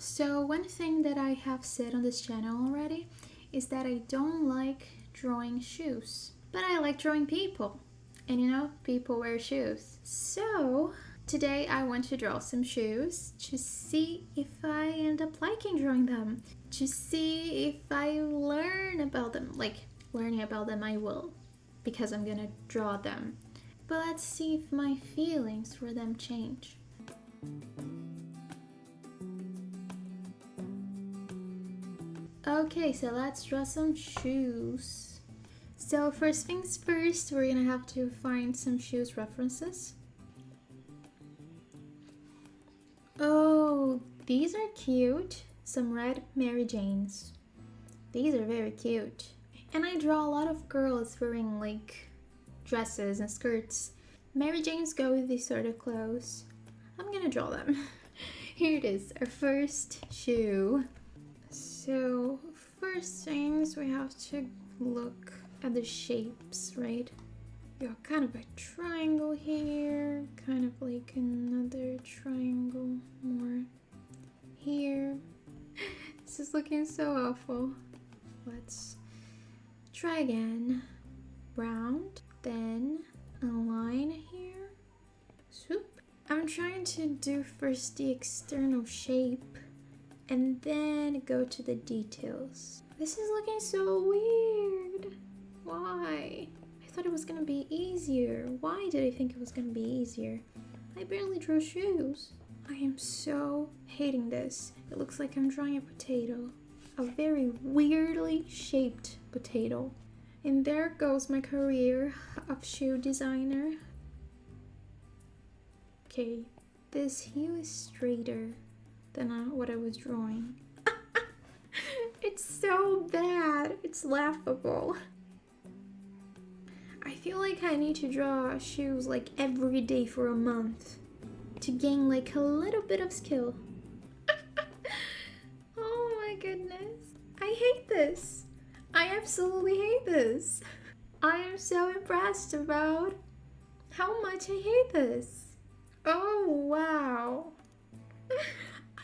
So one thing that I have said on this channel already is that I don't like drawing shoes, but I like drawing people. And you know, people wear shoes. So today I want to draw some shoes to see if I end up liking drawing them, to see if I learn about them. Like, learning about them I will, because I'm gonna draw them. But let's see if my feelings for them change. Okay, so let's draw some shoes. So first things first, we're gonna have to find some shoes references. Oh, these are cute. Some red Mary Janes. These are very cute. And I draw a lot of girls wearing like dresses and skirts. Mary Janes go with these sort of clothes. I'm gonna draw them. Here it is, our first shoe. So first things, we have to look at the shapes, right? You got kind of a triangle here, kind of like another triangle more here. This is looking so awful. Let's try again. Round, then a line here. Swoop. I'm trying to do first the external shape and then go to the details. This is looking so weird. Why? I thought it was gonna be easier. Why did I think it was gonna be easier? I barely drew shoes. I am so hating this. It looks like I'm drawing a potato. A very weirdly shaped potato. And there goes my career of shoe designer. Okay, this heel is straighter than what I was drawing. It's so bad. It's laughable. I feel like I need to draw shoes like every day for a month to gain like a little bit of skill. Oh my goodness. I hate this. I absolutely hate this. I am so impressed about how much I hate this. Oh wow.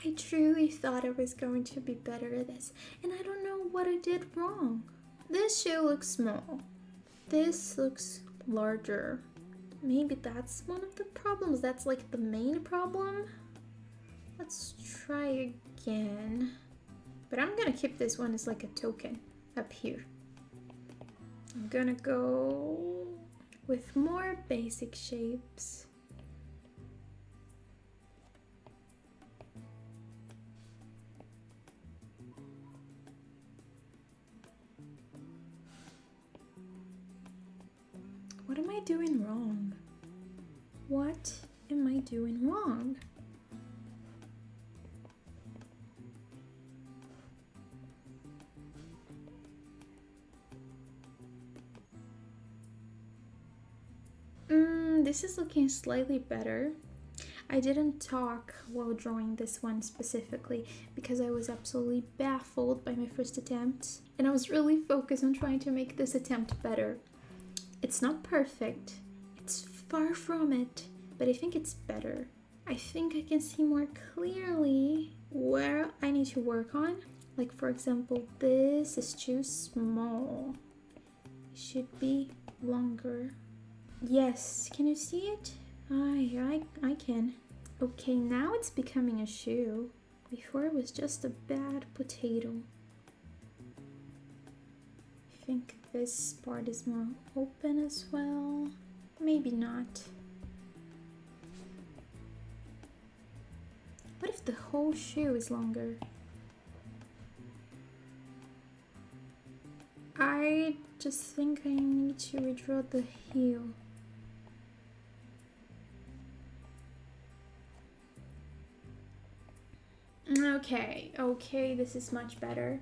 I truly thought I was going to be better at this, and I don't know what I did wrong. This shoe looks small. This looks larger. Maybe that's one of the problems. That's like the main problem. Let's try again. But I'm gonna keep this one as like a token up here. I'm gonna go with more basic shapes. What am I doing wrong? What am I doing wrong? This is looking slightly better. I didn't talk while drawing this one specifically because I was absolutely baffled by my first attempt, and I was really focused on trying to make this attempt better. It's not perfect, it's far from it, but I think it's better. I think I can see more clearly where I need to work on. Like for example, this is too small. It should be longer. Yes, can you see it? I can. Okay, now it's becoming a shoe. Before it was just a bad potato. I think this part is more open as well. Maybe not. What if the whole shoe is longer? I just think I need to redraw the heel. Okay, this is much better.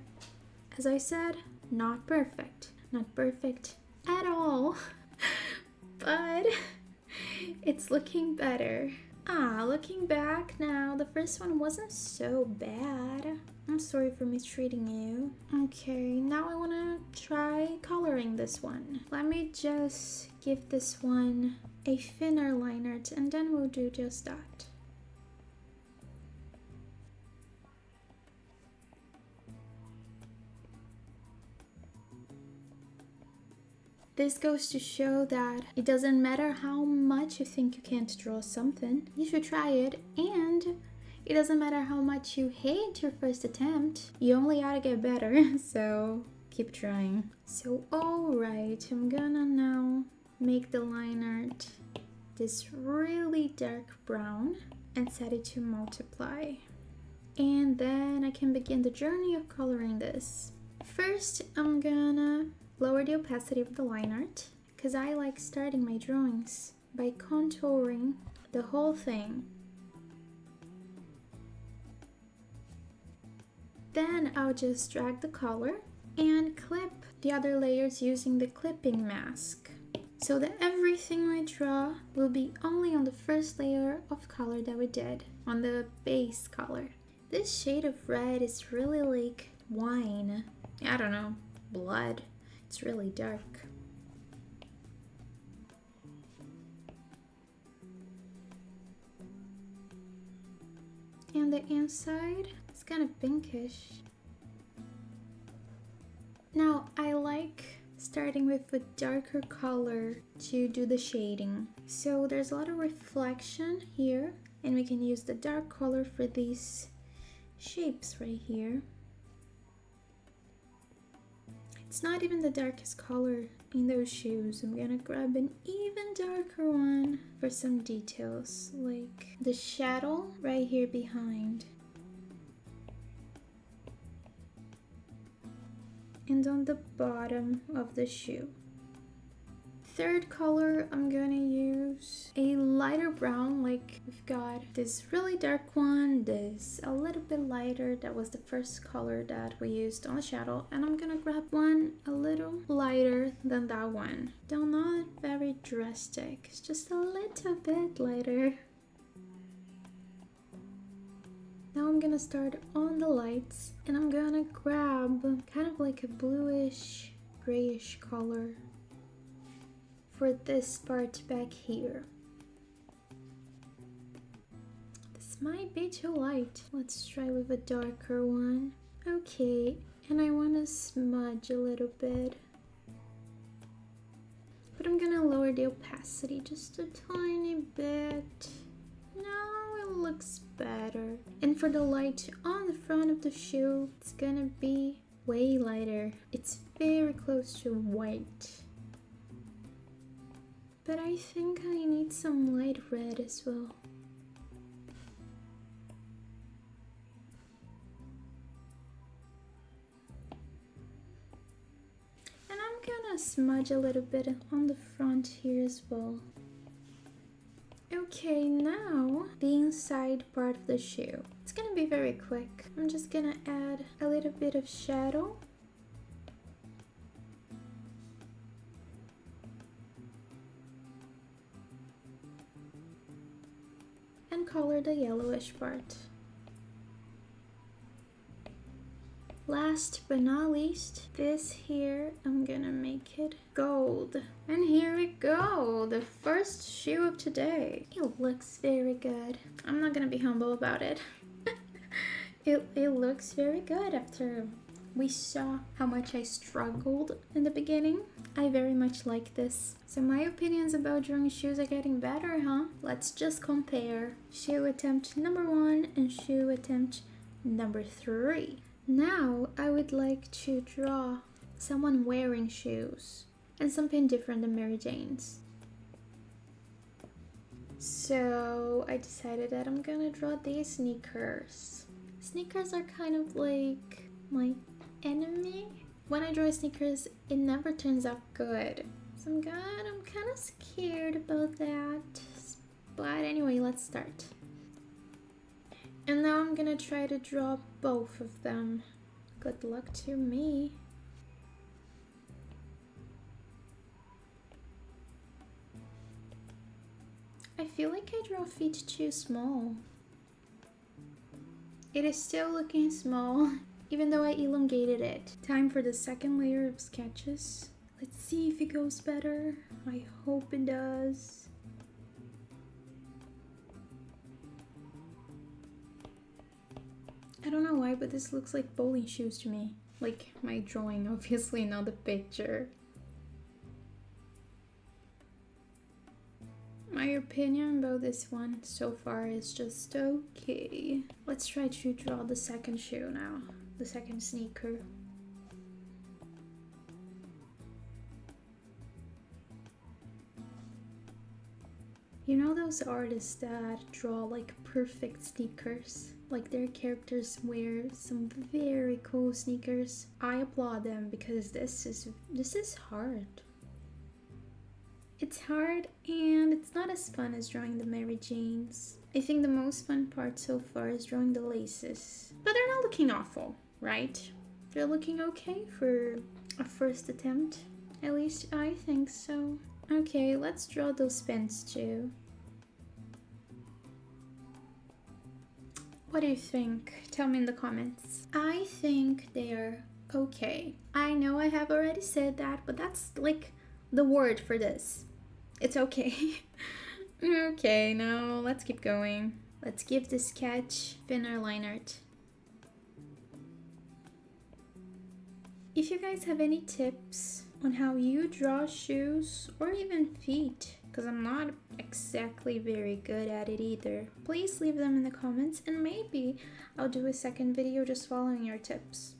As I said, not perfect. Not perfect at all. But it's looking better. Looking back now, the first one wasn't so bad. I'm sorry for mistreating you. Okay, now I wanna try coloring this one. Let me just give this one a thinner liner and then we'll do just that. This goes to show that it doesn't matter how much you think you can't draw something, you should try it, and it doesn't matter how much you hate your first attempt, you only gotta get better, so keep trying. So alright, I'm gonna now make the line art this really dark brown and set it to multiply. And then I can begin the journey of coloring this. First, I'm gonna lower the opacity of the line art because I like starting my drawings by contouring the whole thing. Then I'll just drag the color and clip the other layers using the clipping mask, so that everything we draw will be only on the first layer of color that we did, on the base color. This shade of red is really like wine. I don't know, blood. It's really dark. And the inside is kind of pinkish. Now I like starting with a darker color to do the shading. So there's a lot of reflection here, and we can use the dark color for these shapes right here. It's not even the darkest color in those shoes. I'm gonna grab an even darker one for some details, like the shadow right here behind. And on the bottom of the shoe. Third color, I'm gonna use a lighter brown, like we've got this really dark one, this a little bit lighter, that was the first color that we used on the shadow, and I'm gonna grab one a little lighter than that one. Though not very drastic, it's just a little bit lighter. Now I'm gonna start on the lights, and I'm gonna grab kind of like a bluish, grayish color for this part back here. This might be too light. Let's try with a darker one. Okay, and I want to smudge a little bit. But I'm gonna lower the opacity just a tiny bit. Now it looks better. And for the light on the front of the shoe, it's gonna be way lighter. It's very close to white. But I think I need some light red as well. And I'm gonna smudge a little bit on the front here as well. Okay, now the inside part of the shoe. It's gonna be very quick. I'm just gonna add a little bit of shadow. And color the yellowish part. Last but not least, this here, I'm gonna make it gold. And here we go, the first shoe of today. It looks very good. I'm not gonna be humble about it. It looks very good after we saw how much I struggled in the beginning. I very much like this. So my opinions about drawing shoes are getting better, huh? Let's just compare. Shoe attempt number 1 and shoe attempt number 3. Now I would like to draw someone wearing shoes and something different than Mary Jane's. So I decided that I'm gonna draw these sneakers. Sneakers are kind of like my enemy. When I draw sneakers, it never turns out good. So I'm kind of scared about that. But anyway, let's start. And now I'm gonna try to draw both of them. Good luck to me. I feel like I draw feet too small. It is still looking small, even though I elongated it. Time for the second layer of sketches. Let's see if it goes better. I hope it does. I don't know why, but this looks like bowling shoes to me. Like my drawing, obviously, not the picture. My opinion about this one so far is just okay. Let's try to draw the second shoe now, the second sneaker. You know those artists that draw like perfect sneakers? Like their characters wear some very cool sneakers. I applaud them because this is hard. It's hard and it's not as fun as drawing the Mary Janes. I think the most fun part so far is drawing the laces. But they're not looking awful, right? They're looking okay for a first attempt. At least I think so. Okay, let's draw those pants too. What do you think? Tell me in the comments. I think they're okay. I know I have already said that, but that's like the word for this. It's okay. Okay, now let's keep going. Let's give this sketch thinner line art. If you guys have any tips on how you draw shoes or even feet, because I'm not exactly very good at it either, please leave them in the comments and maybe I'll do a second video just following your tips.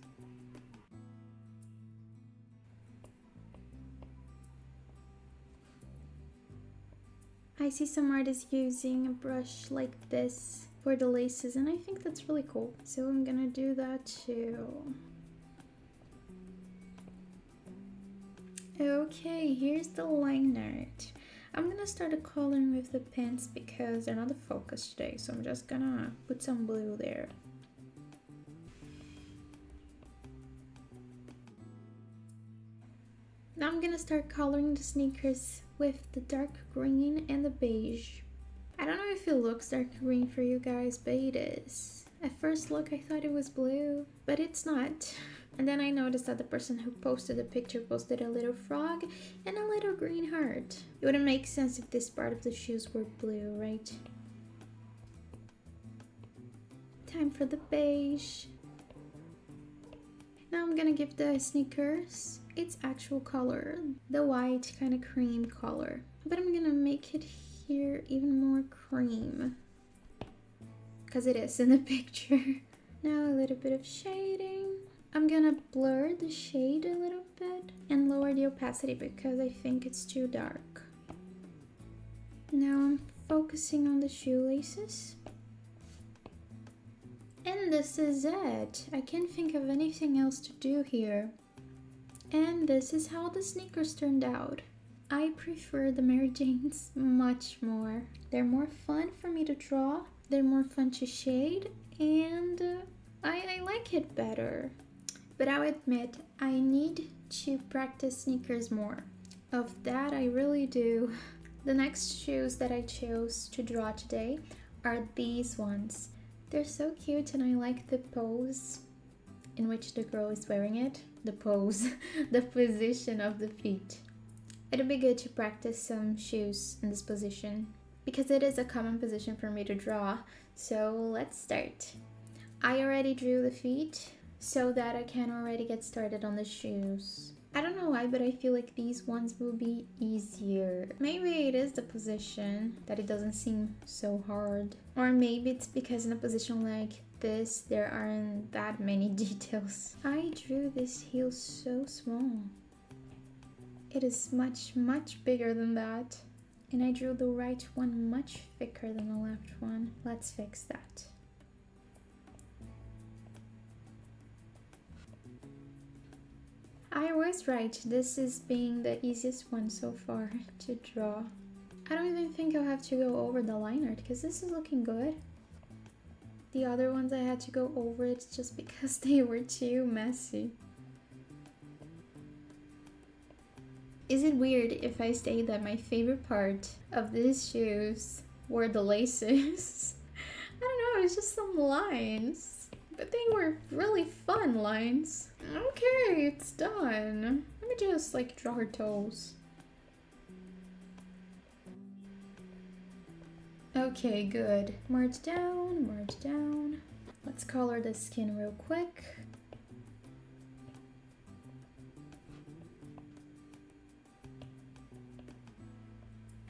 I see some artists using a brush like this for the laces and I think that's really cool. So I'm gonna do that too. Okay, here's the line art. I'm gonna start coloring with the pens because they're not the focus today, so I'm just gonna put some blue there. Now I'm gonna start coloring the sneakers with the dark green and the beige. I don't know if it looks dark green for you guys, but it is. At first look I thought it was blue, but it's not. And then I noticed that the person who posted the picture posted a little frog and a little green heart. It wouldn't make sense if this part of the shoes were blue, right? Time for the beige. Now I'm gonna give the sneakers its actual color, the white kind of cream color. But I'm gonna make it here even more cream, because it is in the picture. Now a little bit of shading. I'm gonna blur the shade a little bit and lower the opacity because I think it's too dark. Now I'm focusing on the shoelaces. And this is it. I can't think of anything else to do here. And this is how the sneakers turned out. I prefer the Mary Janes much more. They're more fun for me to draw, they're more fun to shade, and I like it better. But I'll admit, I need to practice sneakers more. Of that, I really do. The next shoes that I chose to draw today are these ones. They're so cute and I like the pose in which the girl is wearing it. The pose, the position of the feet. It'll be good to practice some shoes in this position because it is a common position for me to draw. So let's start. I already drew the feet so that I can already get started on the shoes. I don't know why, but I feel like these ones will be easier. Maybe it is the position that it doesn't seem so hard. Or maybe it's because in a position like this, there aren't that many details. I drew this heel so small. It is much, much bigger than that. And I drew the right one much thicker than the left one. Let's fix that. I was right, this is being the easiest one so far to draw. I don't even think I'll have to go over the line art because this is looking good. The other ones I had to go over it just because they were too messy. Is it weird if I say that my favorite part of these shoes were the laces? I don't know, it's just some lines. But they were really fun lines. Okay, it's done. Let me just like draw her toes. Okay, good. Merge down, merge down. Let's color the skin real quick.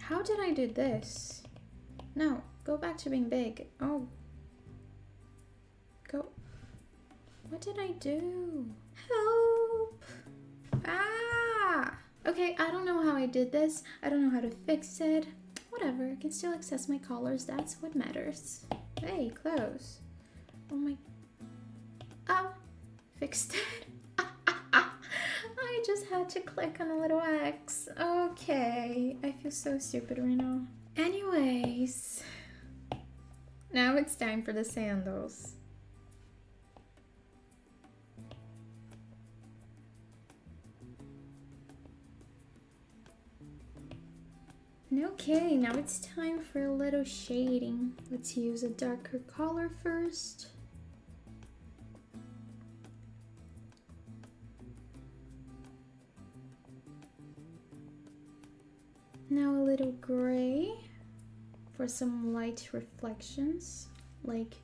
How did I do this? No, go back to being big. Oh. Go. What did I do? Help! Ah! Okay, I don't know how I did this. I don't know how to fix it. Whatever, I can still access my colors. That's what matters. Hey, close. Oh my... Oh! Fixed it. I just had to click on a little X. Okay, I feel so stupid right now. Anyways, now it's time for the sandals. Okay, now it's time for a little shading. Let's use a darker color first. Now a little gray for some light reflections, like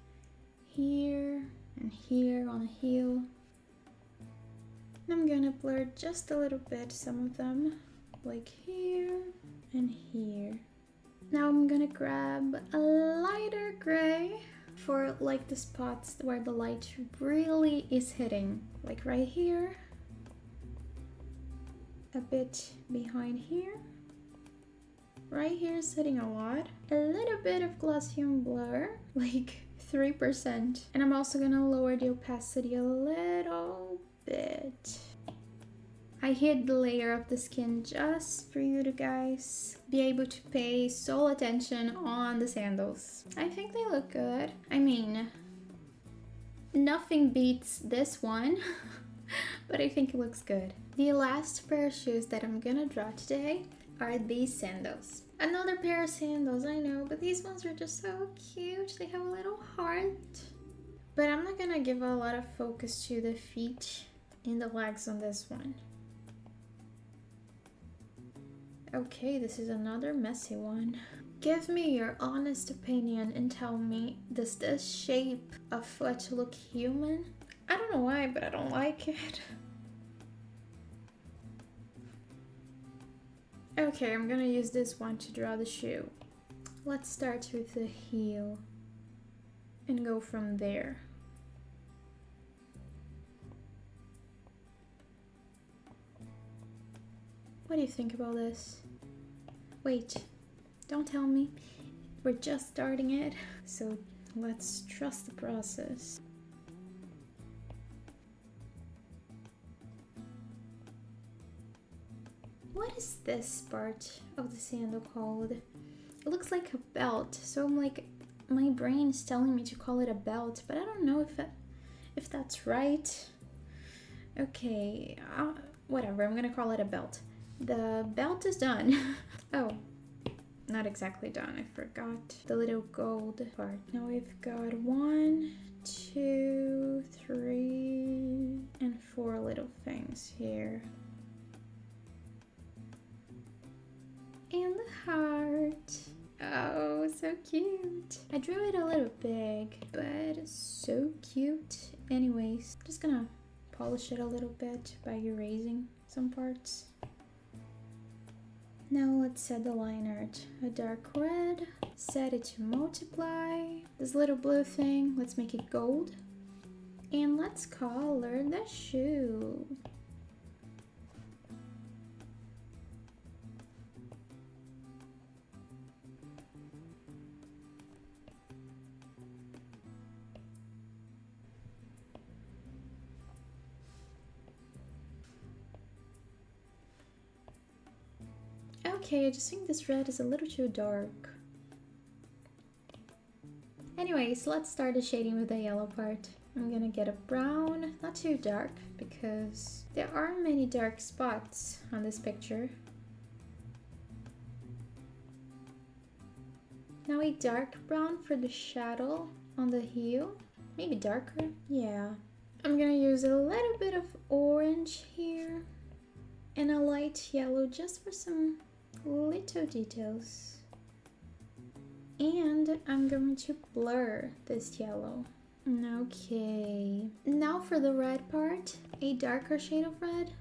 here and here on a heel. And I'm gonna blur just a little bit some of them, like here and here. Now I'm gonna grab a lighter gray for like the spots where the light really is hitting, like right here, a bit behind here. Right here is hitting a lot. A little bit of Gaussian blur, like 3%. And I'm also gonna lower the opacity a little bit. I hid the layer of the skin just for you to guys be able to pay sole attention on the sandals. I think they look good. I mean, nothing beats this one, but I think it looks good. The last pair of shoes that I'm gonna draw today are these sandals. Another pair of sandals, I know, but these ones are just so cute. They have a little heart. But I'm not gonna give a lot of focus to the feet and the legs on this one. Okay, this is another messy one. Give me your honest opinion and tell me, does this shape of foot look human? I don't know why, but I don't like it. Okay, I'm gonna use this one to draw the shoe. Let's start with the heel and go from there. What do you think about this? Wait, don't tell me. We're just starting it, so let's trust the process. What is this part of the sandal called? It looks like a belt, so I'm like, my brain is telling me to call it a belt, but I don't know if that's right. Okay, whatever, I'm gonna call it a belt. The belt is done. Oh, not exactly done, I forgot the little gold part. Now we've got 1, 2, 3, and 4 little things here. And the heart. Oh, so cute. I drew it a little big, but so cute. Anyways, I'm just gonna polish it a little bit by erasing some parts. Now let's set the line art. A dark red, set it to multiply. This little blue thing, let's make it gold. And let's color the shoe. Okay, I just think this red is a little too dark. Anyways, let's start the shading with the yellow part. I'm gonna get a brown, not too dark, because there are many dark spots on this picture. Now a dark brown for the shadow on the heel, maybe darker, yeah. I'm gonna use a little bit of orange here and a light yellow just for some little details. And I'm going to blur this yellow. Okay, now for the red part, a darker shade of red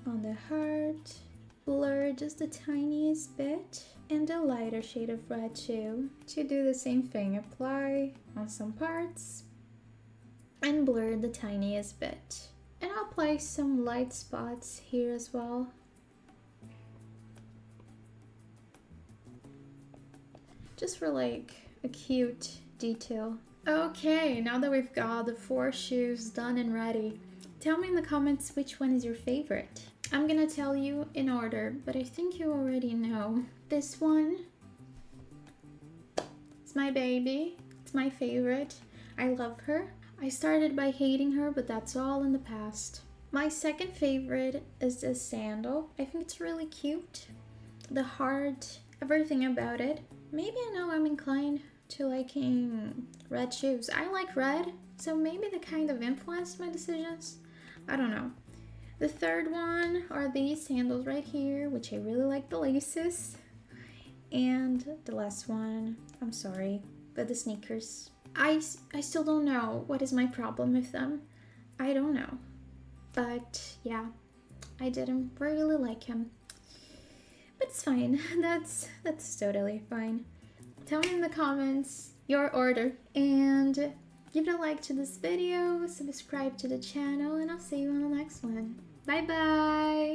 on the heart blur just the tiniest bit and a lighter shade of red too. To do the same thing, apply on some parts and blur the tiniest bit. And I'll apply some light spots here as well. Just for like a cute detail. Okay, now that we've got the 4 shoes done and ready, tell me in the comments which one is your favorite. I'm gonna tell you in order, but I think you already know. This one, it's my baby. It's my favorite. I love her. I started by hating her, but that's all in the past. My second favorite is this sandal. I think it's really cute. The heart, everything about it. Maybe I know I'm inclined to liking red shoes. I like red, so maybe that kind of influenced my decisions. I don't know. The third one are these sandals right here, which I really like the laces. And the last one, I'm sorry, but the sneakers. I still don't know what is my problem with them. I don't know. But yeah, I didn't really like him. But it's fine. That's totally fine. Tell me in the comments your order and give it a like to this video, subscribe to the channel, and I'll see you on the next one. Bye bye!